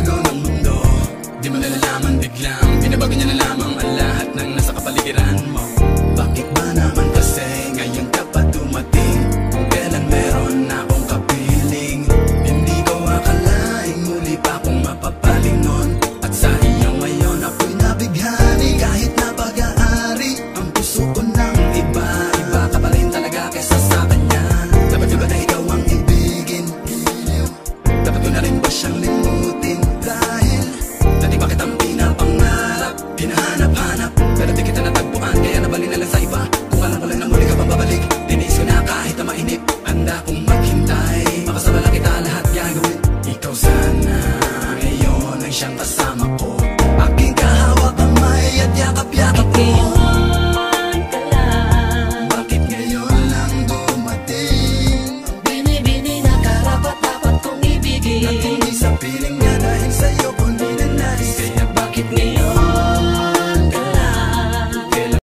nagbago ng mundo. Di mo nalalaman biglang binabago niya na lamang ang lahat ng nasa kapaligiran mo. Bakit ba naman kasi ngayon ka pa dumating, kung kailan meron na akong kapiling? Hindi ko akalaing muli pa akong mapapalingon, at sa iyo ngayon ako'y nabighani. Kahit na pag-aari ang puso ko ng iba, iba ka pa rin talaga kesa sa kanya. Dapat ba na ikaw ang ibigin? Dapat ko na rin ba siyang limutin? Dahil dati bakit ang pinapangarap, hinahanap-hanap, pero di kita natagpuan, kaya nabalik na lang sa iba. Kung alam ko lang na muli ka pang babalik, tiniis ko na kahit na mainip. Handa kong maghintay, makasama lang kita lahat gagawin. Ikaw sana ngayon ang siyang kasama ko, aking kahawak kamay at yakap-yakap ko.